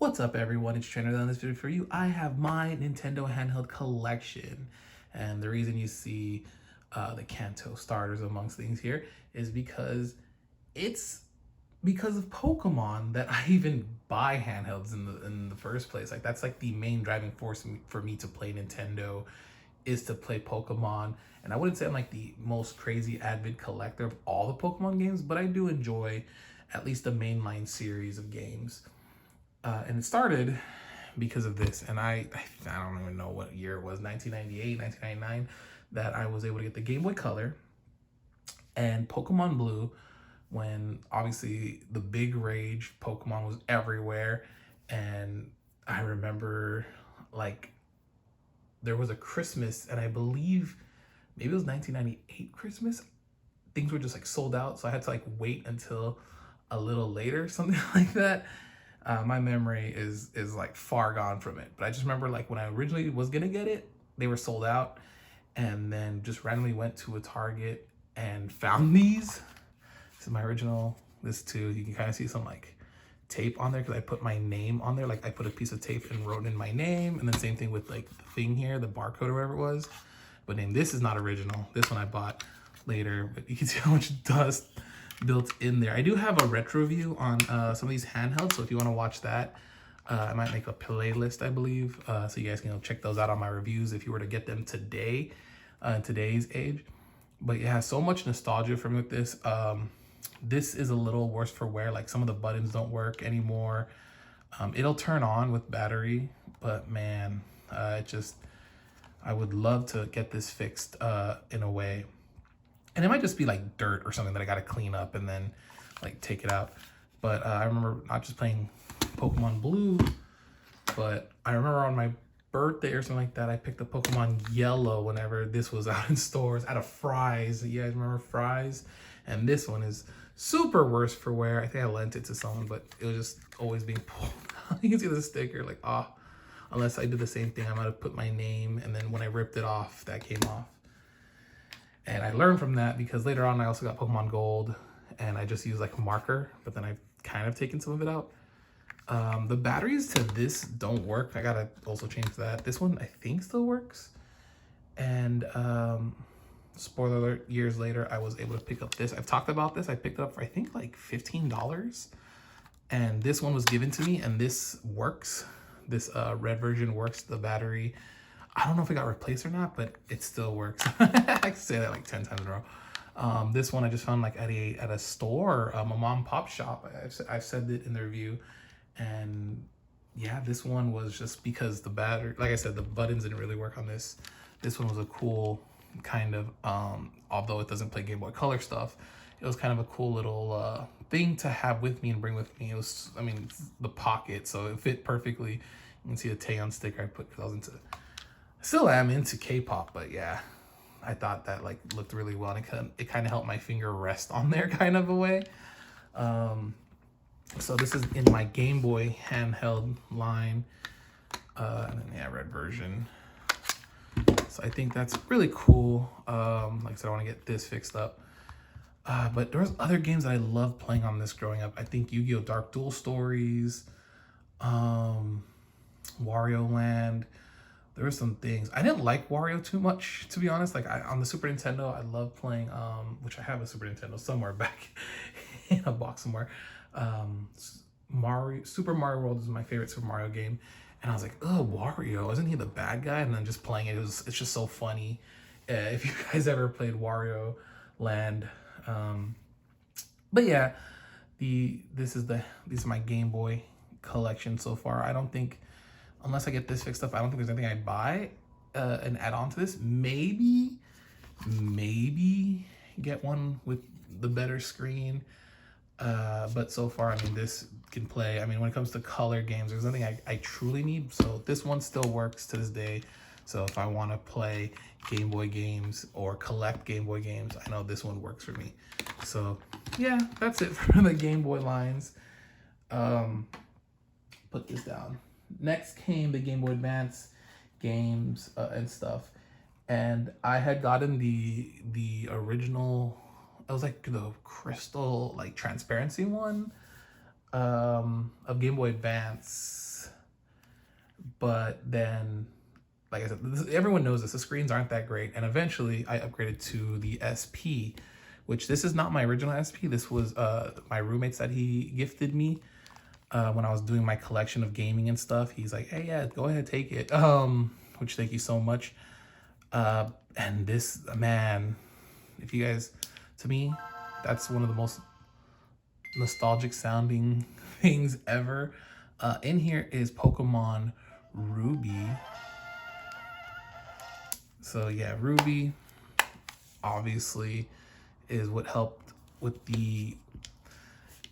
What's up, everyone? It's Trainer. On this video for you, I have my Nintendo handheld collection, and the reason you see the Kanto starters amongst things here is it's because of Pokemon that I even buy handhelds in the first place. Like that's like the main driving force for me to play Nintendo is to play Pokemon. And I wouldn't say I'm like the most crazy avid collector of all the Pokemon games, but I do enjoy at least the mainline series of games. And it started because of this. And I don't even know what year it was, 1998, 1999, that I was able to get the Game Boy Color and Pokemon Blue when obviously the big rage Pokemon was everywhere. And I remember like there was a Christmas, and I believe maybe it was 1998 Christmas. Things were just like sold out. So I had to like wait until a little later, something like that. My memory is like far gone from it, but I just remember like when I originally was gonna get it, they were sold out, and then just randomly went to a Target and found these. This is my original. This too, you can kind of see some like tape on there because I put my name on there. Like I put a piece of tape and wrote in my name, and then same thing with like the thing here, the barcode or whatever it was. But name, this is not original. This one I bought later, but you can see how much dust built in there. I do have a retro review on some of these handhelds, so if you want to watch that, I might make a playlist, I believe, so you guys can check those out on my reviews if you were to get them today, in today's age. But yeah, so much nostalgia for me with this. This is a little worse for wear. Like some of the buttons don't work anymore. It'll turn on with battery, but man, I would love to get this fixed in a way. And it might just be like dirt or something that I got to clean up and then like take it out. But I remember not just playing Pokemon Blue, but I remember on my birthday or something like that, I picked up Pokemon Yellow whenever this was out in stores out of Fry's. You guys remember Fry's? And this one is super worse for wear. I think I lent it to someone, but it was just always being pulled. You can see the sticker like, unless I did the same thing, I might have put my name, and then when I ripped it off, that came off. And I learned from that because later on I also got Pokemon Gold, and I just used like a marker, but then I've kind of taken some of it out. The batteries to this don't work. I gotta also change that. This one I think still works. And spoiler alert, years later I was able to pick up this. I've talked about this. I picked it up for I think like $15. And this one was given to me, and this works. This red version works. The battery, I don't know if it got replaced or not, but it still works. I can say that like 10 times in a row. This one I just found like at a store, a mom and pop shop. I've said it in the review, and yeah, this one was just because the battery, like I said, the buttons didn't really work on this. This one was a cool kind of, although it doesn't play Game Boy Color stuff, it was kind of a cool little thing to have with me and bring with me. It was, I mean, the pocket, so it fit perfectly. You can see the Taeyeon sticker I put because I was into, still am into K-pop, but yeah, I thought that like looked really well, and it kind of helped my finger rest on there kind of a way. So this is in my Game Boy handheld line, and then yeah, red version. So I think that's really cool. Like I said, I want to get this fixed up. But there was other games that I loved playing on this growing up. I think Yu-Gi-Oh! Dark Duel Stories, Wario Land. There were some things. I didn't like Wario too much, to be honest. Like on the Super Nintendo, I love playing, which I have a Super Nintendo somewhere back in a box somewhere. Super Mario World is my favorite Super Mario game. And I was like, oh, Wario, isn't he the bad guy? And then just playing it, it's just so funny. If you guys ever played Wario Land. But yeah, these are my Game Boy collection so far. I don't think, unless I get this fixed up, I don't think there's anything I'd buy and add on to this. Maybe get one with the better screen. But so far, I mean, this can play. I mean, when it comes to color games, there's nothing I truly need. So this one still works to this day. So if I want to play Game Boy games or collect Game Boy games, I know this one works for me. So yeah, that's it for the Game Boy lines. Put this down. Next came the Game Boy Advance games and stuff. And I had gotten the original, it was like the crystal, like transparency one of Game Boy Advance. But then, like I said, everyone knows this. The screens aren't that great. And eventually I upgraded to the SP, which this is not my original SP. This was my roommate's that he gifted me when I was doing my collection of gaming and stuff. He's like, hey, yeah, go ahead, take it. Which thank you so much. And this, man, if you guys, to me, that's one of the most nostalgic sounding things ever. In here is Pokemon Ruby. So yeah, Ruby obviously is what helped with the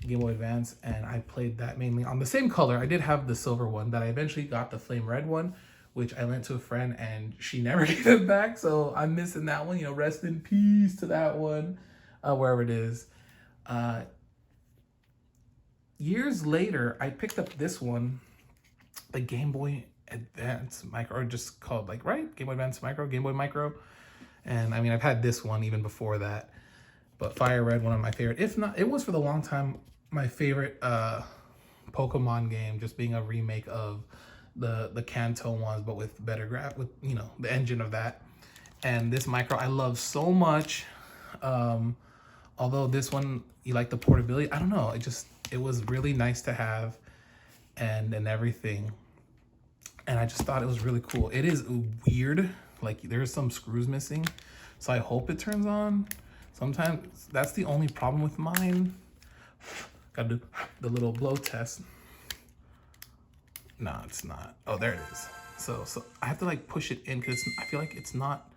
Game Boy Advance, and I played that mainly on the same color. I did have the silver one that I eventually got, the flame red one, which I lent to a friend and she never gave it back. So I'm missing that one. You know, rest in peace to that one, wherever it is. Years later, I picked up this one, the Game Boy Advance Micro, or just called like, right? Game Boy Advance Micro, Game Boy Micro. And I mean, I've had this one even before that, but Fire Red, one of my favorite. If not, it was for the long time my favorite Pokemon game, just being a remake of the Kanto ones, but with better with, you know, the engine of that. And this Micro I love so much. Although this one, you like the portability, I don't know, it was really nice to have and everything. And I just thought it was really cool. It is weird, like there's some screws missing, so I hope it turns on. Sometimes that's the only problem with mine. Gotta do the little blow test. No, it's not. Oh, there it is. So I have to like push it in because I feel like it's not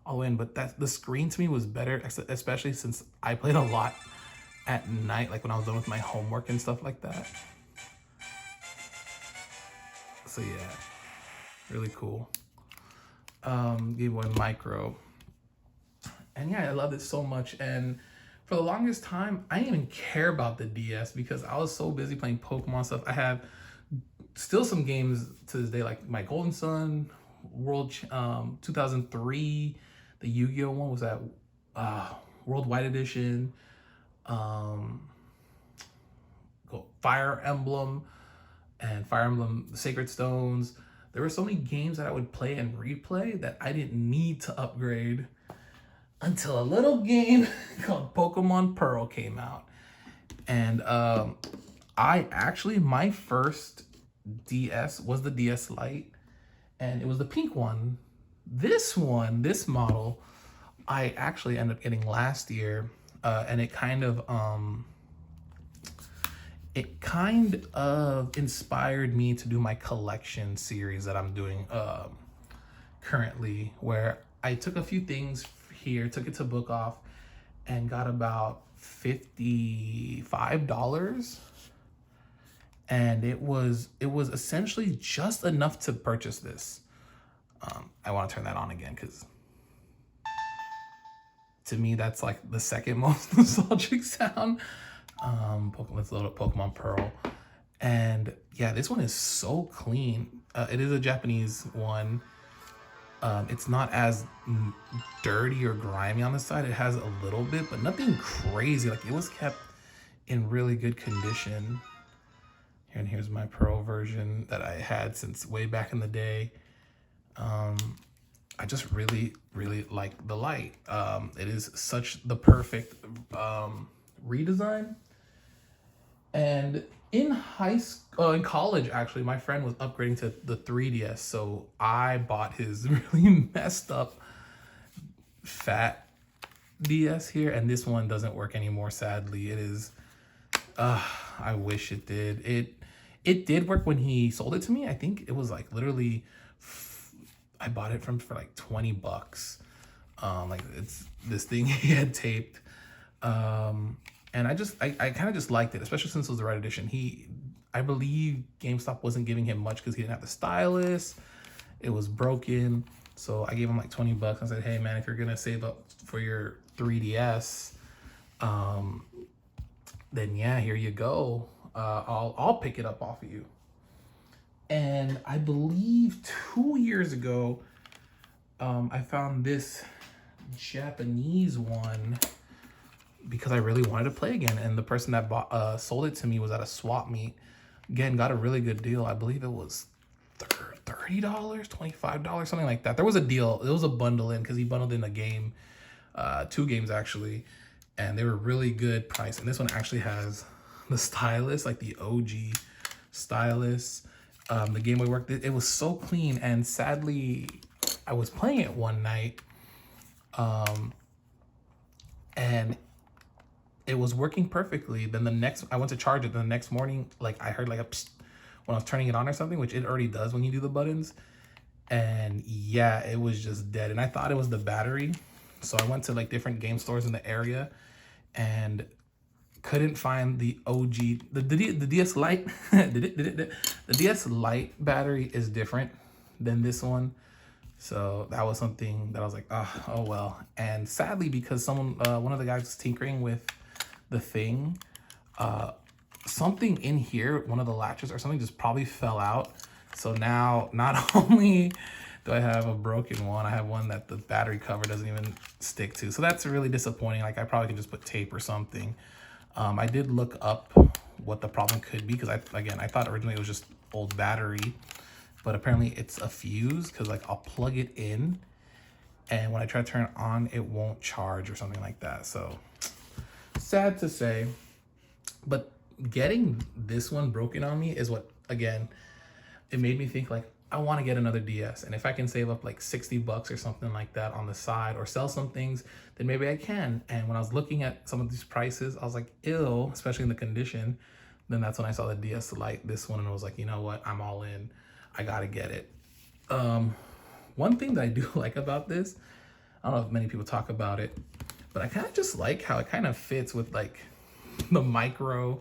all in, but the screen to me was better, especially since I played a lot at night, like when I was done with my homework and stuff like that. So yeah, really cool. Game Boy Micro. And yeah, I loved it so much. And for the longest time, I didn't even care about the DS because I was so busy playing Pokemon stuff. I have still some games to this day, like my Golden Sun, World 2003, the Yu-Gi-Oh one was that Worldwide Edition, Fire Emblem, and Fire Emblem Sacred Stones. There were so many games that I would play and replay that I didn't need to upgrade until a little game called Pokemon Pearl came out. And my first DS was the DS Lite, and it was the pink one. This model, I actually ended up getting last year, and it kind of inspired me to do my collection series that I'm doing currently, where I took a few things here, took it to Book Off, and got about $55. And it was essentially just enough to purchase this. I want to turn that on again because to me that's like the second most nostalgic sound. Let's load up Pokemon Pearl. And yeah, this one is so clean. It is a Japanese one. It's not as dirty or grimy on the side. It has a little bit, but nothing crazy. Like it was kept in really good condition. And here's my Pearl version that I had since way back in the day. I just really, really like the light. It is such the perfect redesign. And in college, actually, my friend was upgrading to the 3DS, so I bought his really messed up fat DS here, and this one doesn't work anymore, sadly. It is, I wish it did. It did work when he sold it to me. I think it was like literally, I bought it for like $20. Like it's this thing he had taped. And I kind of just liked it, especially since it was the right edition. I believe GameStop wasn't giving him much because he didn't have the stylus. It was broken. So I gave him like $20. I said, hey man, if you're gonna save up for your 3DS, then yeah, here you go. I'll pick it up off of you. And I believe 2 years ago, I found this Japanese one because I really wanted to play again. And the person that sold it to me was at a swap meet. Again, got a really good deal. I believe it was $30, $25, something like that. There was a deal. It was a bundle in because he bundled in a game, 2 games actually, and they were really good price. And this one actually has the stylus, like the OG stylus. The Game Boy worked. It was so clean, and sadly, I was playing it one night, and it was working perfectly. Then I went to charge it. The next morning, like I heard like a psst when I was turning it on or something, which it already does when you do the buttons. And yeah, it was just dead. And I thought it was the battery. So I went to like different game stores in the area and couldn't find the OG, the DS Lite. The DS Lite battery is different than this one. So that was something that I was like, oh well. And sadly, because one of the guys was tinkering with the thing, something in here, one of the latches or something just probably fell out. So now not only do I have a broken one, I have one that the battery cover doesn't even stick to. So that's really disappointing. Like I probably could just put tape or something. I did look up what the problem could be because I thought originally it was just old battery, but apparently it's a fuse because like I'll plug it in and when I try to turn it on, it won't charge or something like that. So sad to say, but getting this one broken on me is what, again, it made me think like, I want to get another DS. And if I can save up like 60 bucks or something like that on the side or sell some things, then maybe I can. And when I was looking at some of these prices, I was like, ew, especially in the condition. Then that's when I saw the DS Lite, this one, and I was like, you know what? I'm all in. I got to get it. One thing that I do like about this, I don't know if many people talk about it, but I kind of just like how it kind of fits with like the micro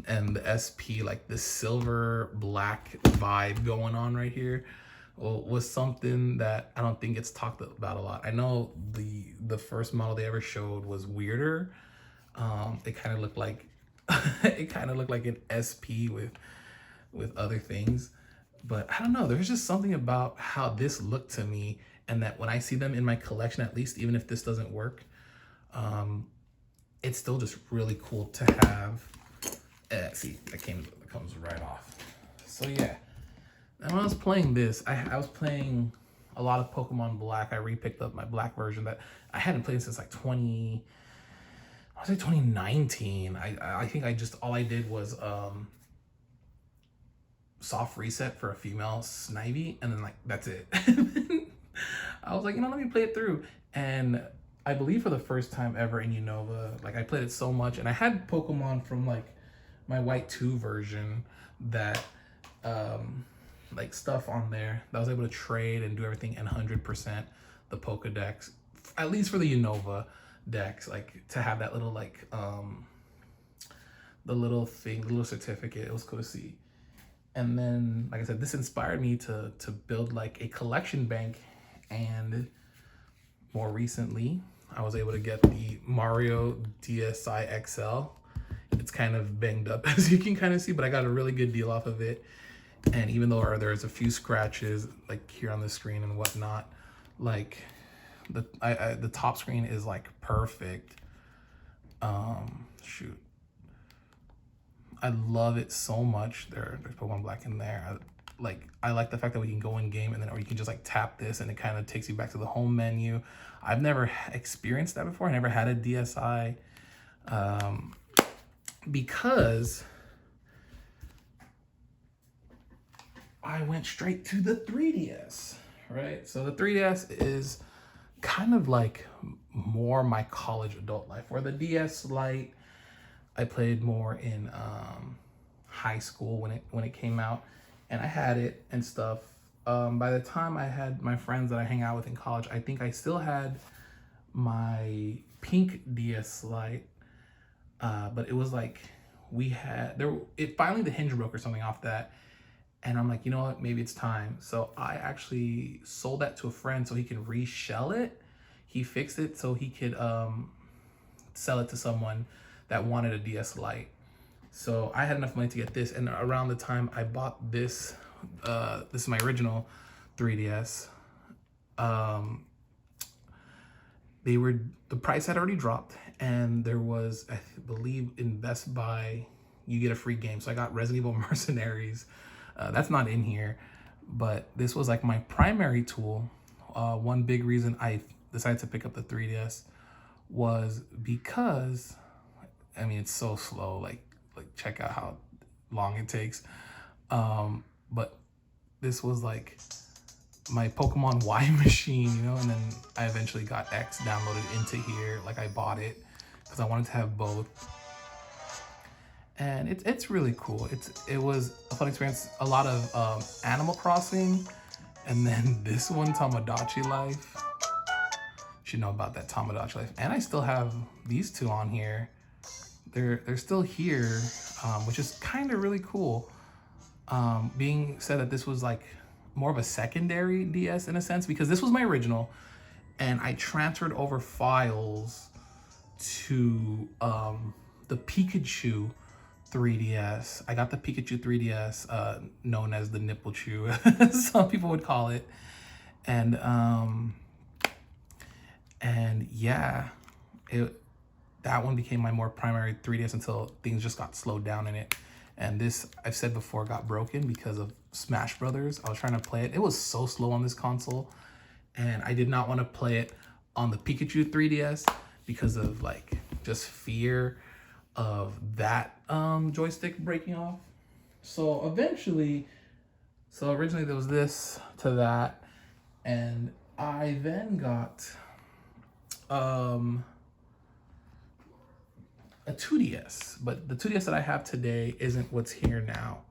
and the SP, like this silver black vibe going on right here, was something that I don't think gets talked about a lot. I know the first model they ever showed was weirder. It kind of looked like an SP with other things, but I don't know. There's just something about how this looked to me, and that when I see them in my collection, at least even if this doesn't work, it's still just really cool to have. See, that comes right off. So yeah, and when I was playing this, I was playing a lot of Pokemon Black. I re-picked up my Black version that I hadn't played since like 2019. I think all I did was soft reset for a female Snivy, and then like that's it. I was like, let me play it through. And I believe for the first time ever in Unova, like I played it so much, and I had Pokemon from like my White 2 version that like stuff on there that I was able to trade and do everything in 100% the Pokedex, at least for the Unova decks, like to have that little like the little thing, the little certificate. It was cool to see. And then, like I said, this inspired me to build like a collection bank, and more recently I was able to get the Mario DSi XL. It's kind of banged up as you can kind of see, but I got a really good deal off of it. And even though there's a few scratches like here on the screen and whatnot, like the top screen is like perfect. Shoot, I love it so much. There's Pokemon Black in there. I like the fact that we can go in game and then, or you can just like tap this and it kind of takes you back to the home menu. I've never experienced that before. I never had a DSi, because I went straight to the 3DS, right? So the 3DS is kind of like more my college adult life, where the DS Lite I played more in high school when it came out, and I had it and stuff. By the time I had my friends that I hang out with in college, I think I still had my pink DS Lite, but it was like finally the hinge broke or something off that, and I'm like, you know what, maybe it's time. So I actually sold that to a friend so he could reshell it. He fixed it so he could sell it to someone that wanted a DS Lite. So I had enough money to get this, and around the time I bought this, this is my original 3DS. The price had already dropped, and there was, I believe, in Best Buy, you get a free game. So I got Resident Evil Mercenaries. That's not in here, but this was like my primary tool. One big reason I decided to pick up the 3DS was because, I mean, it's so slow. Like check out how long it takes. But this was like my Pokemon Y machine, you know, and then I eventually got X downloaded into here. Like I bought it because I wanted to have both. And it's really cool. It was a fun experience. A lot of Animal Crossing, and then this one, Tamagotchi Life. You should know about that Tamagotchi Life. And I still have these two on here. They're still here, which is kind of really cool. Being said that this was like more of a secondary DS in a sense, because this was my original, and I transferred over files to the Pikachu 3DS. I got the Pikachu 3DS, known as the Nipple Chew, some people would call it, and yeah, that one became my more primary 3DS until things just got slowed down in it. And this, I've said before, got broken because of Smash Brothers. I was trying to play it. It was so slow on this console, and I did not want to play it on the Pikachu 3DS because of like just fear of that joystick breaking off. So originally there was this to that, and I then got a 2DS, but the 2DS that I have today isn't what's here now.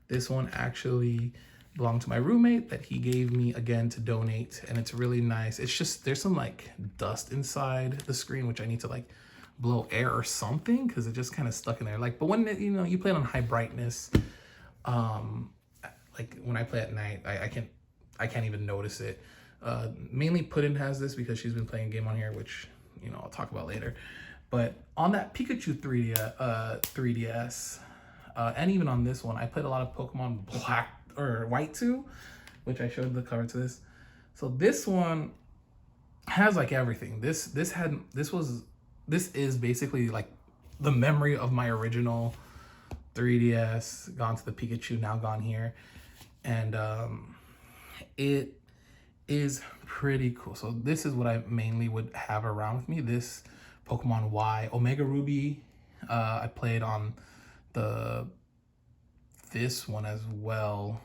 This one actually belonged to my roommate that he gave me again to donate, and it's really nice. It's just there's some like dust inside the screen, which I need to like blow air or something because it just kind of stuck in there. Like, but when you know you play it on high brightness, like when I play at night, I can't even notice it. Mainly Puddin has this because she's been playing a game on here, which you know I'll talk about later. But on that Pikachu 3DS, and even on this one, I played a lot of Pokemon Black or White too, which I showed the cover to this. So this one has like everything. This is basically like the memory of my original 3DS gone to the Pikachu, now gone here, and it is pretty cool. So this is what I mainly would have around with me. This Pokemon Y, Omega Ruby, I played on this one as well.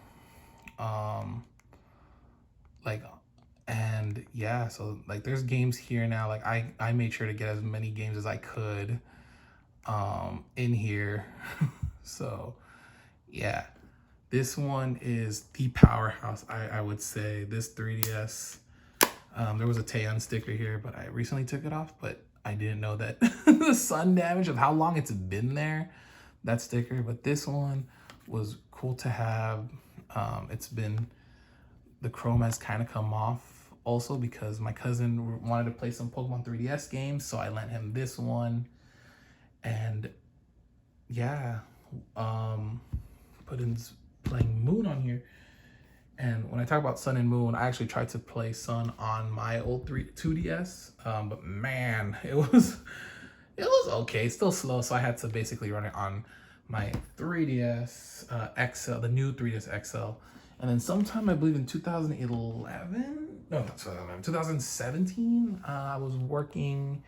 And yeah, so like there's games here now. Like I made sure to get as many games as I could in here. So yeah, this one is the powerhouse, I would say. This 3DS, there was a Taeyeon sticker here, but I recently took it off, but I didn't know that the sun damage of how long it's been there, that sticker. But this one was cool to have. The chrome has kind of come off also because my cousin wanted to play some Pokemon 3DS games, so I lent him this one. And yeah, Puddin's playing Moon on here. And when I talk about Sun and Moon, I actually tried to play Sun on my old 2DS, but man, it was okay, still slow. So I had to basically run it on my 3DS XL, the new 3DS XL. And then sometime, I believe in 2017, I was working,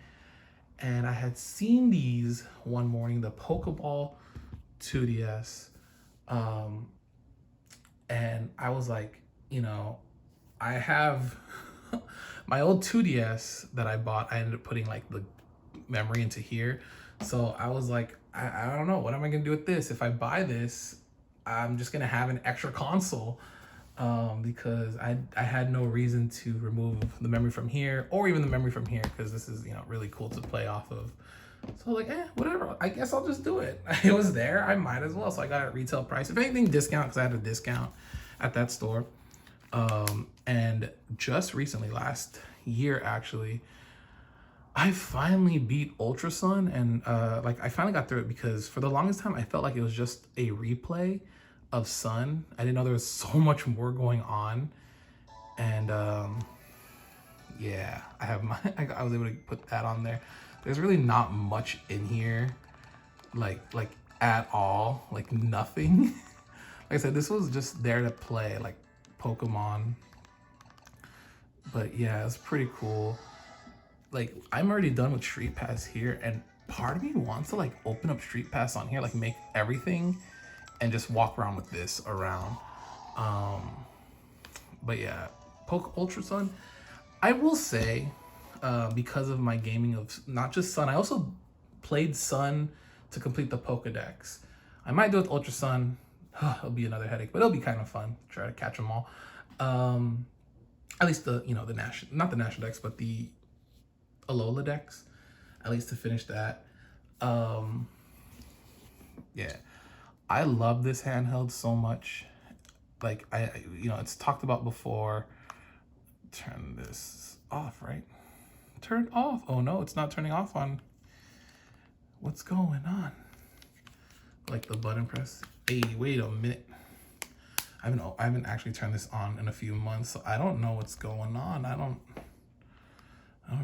and I had seen these one morning, the Pokeball 2DS. And I was like, you know, I have my old 2DS that I bought. I ended up putting like the memory into here. So I was like, I don't know, what am I gonna do with this? If I buy this, I'm just gonna have an extra console, because I had no reason to remove the memory from here or even the memory from here, because this is, you know, really cool to play off of. So like, whatever, I guess I'll just do it. It was there, I might as well. So I got it at retail price. If anything, discount, because I had a discount at that store. And just recently, last year actually, I finally beat Ultra Sun, and like I finally got through it because for the longest time I felt like it was just a replay of Sun. I didn't know there was so much more going on. And yeah, I was able to put that on there. There's really not much in here, like at all, like nothing. Like I said, this was just there to play. Like Pokemon. But yeah, it's pretty cool. Like, I'm already done with Street Pass here, and part of me wants to like open up Street Pass on here, like make everything and just walk around with this around. But yeah, Ultra Sun, I will say, because of my gaming of not just Sun, I also played Sun to complete the Pokedex. I might do it with Ultra Sun. It'll be another headache, but it'll be kind of fun. Try to catch them all. At least the the national, not the national decks, but the Alola decks. At least to finish that. Yeah, I love this handheld so much. Like it's talked about before. Turn this off, right? Turn off. Oh no, it's not turning off on. What's going on? Like the button press. Hey, wait a minute. I haven't actually turned this on in a few months, so I don't know what's going on. I don't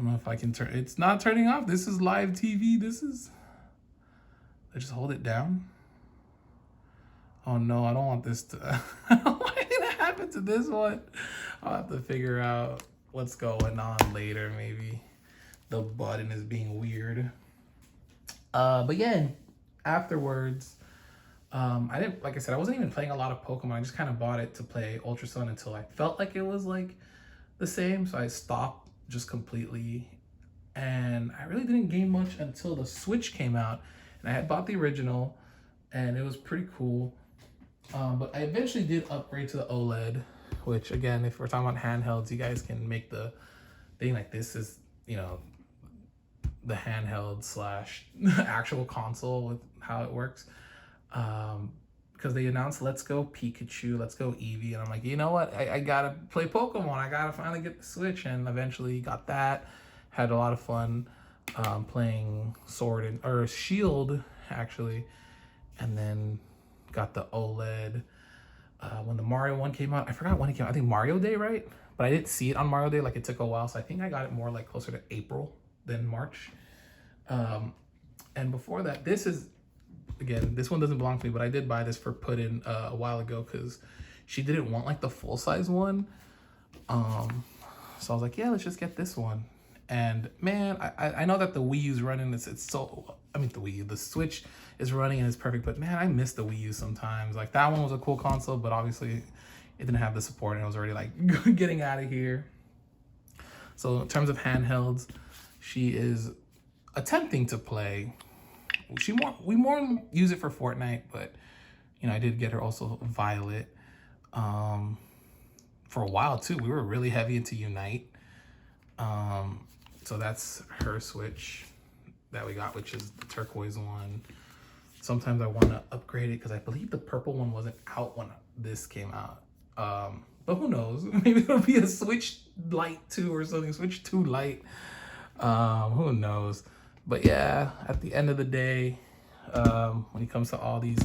know if I can turn. It's not turning off. This is live TV. I just hold it down. Oh no, I don't want this to. Why did it happen to this one? I'll have to figure out what's going on later. Maybe the button is being weird. But yeah, afterwards, I didn't, like I said, I wasn't even playing a lot of Pokemon. I just kind of bought it to play Ultra Sun until I felt like it was like the same. So I stopped just completely. And I really didn't game much until the Switch came out. And I had bought the original and it was pretty cool. But I eventually did upgrade to the OLED, which again, if we're talking about handhelds, you guys can make the thing like this is, the handheld / actual console with how it works. Because they announced Let's Go Pikachu, Let's Go Eevee, and I'm like, you know what? I gotta play Pokemon. I gotta finally get the Switch, and eventually got that. Had a lot of fun playing Sword or Shield actually, and then got the OLED when the Mario one came out. I forgot when it came out. I think Mario Day, right? But I didn't see it on Mario Day. Like it took a while, so I think I got it more like closer to April than March. And before that, this is. Again, this one doesn't belong to me, but I did buy this for Puddin a while ago because she didn't want like the full-size one. So I was like, yeah, let's just get this one. And man, I know that the Wii U's running. The Switch is running and it's perfect, but man, I miss the Wii U sometimes. Like that one was a cool console, but obviously it didn't have the support and it was already like getting out of here. So in terms of handhelds, she is attempting to play. We more use it for Fortnite, but I did get her also Violet. For a while too, we were really heavy into Unite. So that's her Switch that we got, which is the turquoise one. Sometimes I want to upgrade it because I believe the purple one wasn't out when this came out. But who knows? Maybe it'll be a Switch Lite 2 or something. Switch 2 Lite. Who knows? But yeah, at the end of the day, when it comes to all these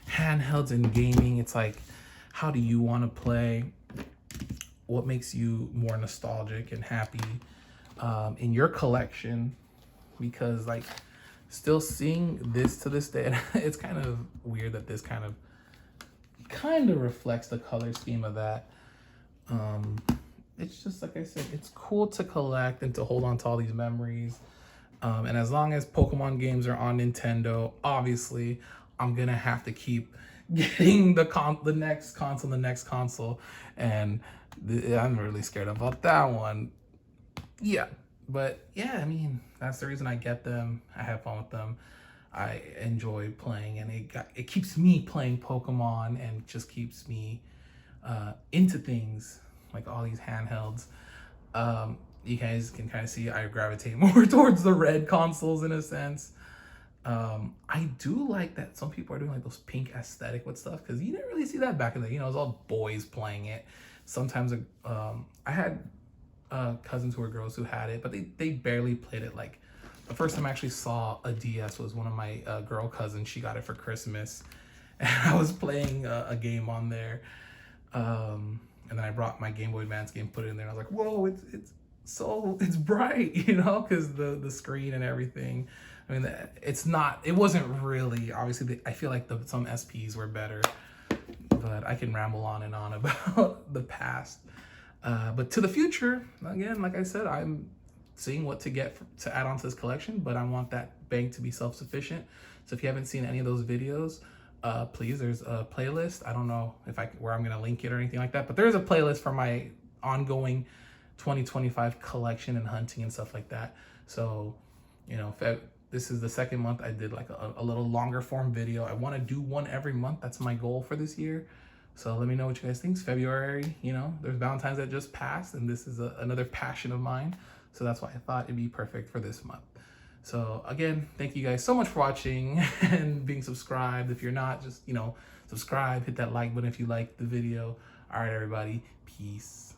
handhelds and gaming, it's like, how do you want to play? What makes you more nostalgic and happy in your collection? Because like, still seeing this to this day, it's kind of weird that this kind of reflects the color scheme of that. It's just like I said, it's cool to collect and to hold on to all these memories. And as long as Pokemon games are on Nintendo, obviously, I'm gonna have to keep getting the next console, and I'm really scared about that one. Yeah, but yeah, I mean, that's the reason I get them. I have fun with them. I enjoy playing, and it keeps me playing Pokemon, and just keeps me into things like all these handhelds. You guys can kind of see I gravitate more towards the red consoles in a sense. I do like that some people are doing like those pink aesthetic with stuff, because you didn't really see that back in the day. It was all boys playing it. Sometimes I had cousins who were girls who had it, but they barely played it. Like the first time I actually saw a DS was one of my girl cousins. She got it for Christmas, and I was playing a game on there. And then I brought my Game Boy Advance game, put it in there, and I was like, whoa, it's bright, because the screen and everything. I mean, it wasn't really, obviously, I feel like some SPs were better. but I can ramble on and on about the past. But to the future, again, like I said, I'm seeing what to get to add on to this collection, but I want that bank to be self-sufficient. So if you haven't seen any of those videos, please, there's a playlist. I don't know if where I'm gonna link it or anything like that, but there's a playlist for my ongoing 2025 collection and hunting and stuff like that. So, you know, this is the second month I did like a little longer form video. I want to do one every month. That's my goal for this year. So let me know what you guys think. It's February, you know, there's Valentine's that just passed, and this is another passion of mine. So that's why I thought it'd be perfect for this month. So again, thank you guys so much for watching and being subscribed. If you're not, just, you know, subscribe, hit that like button if you like the video. All right, everybody, peace.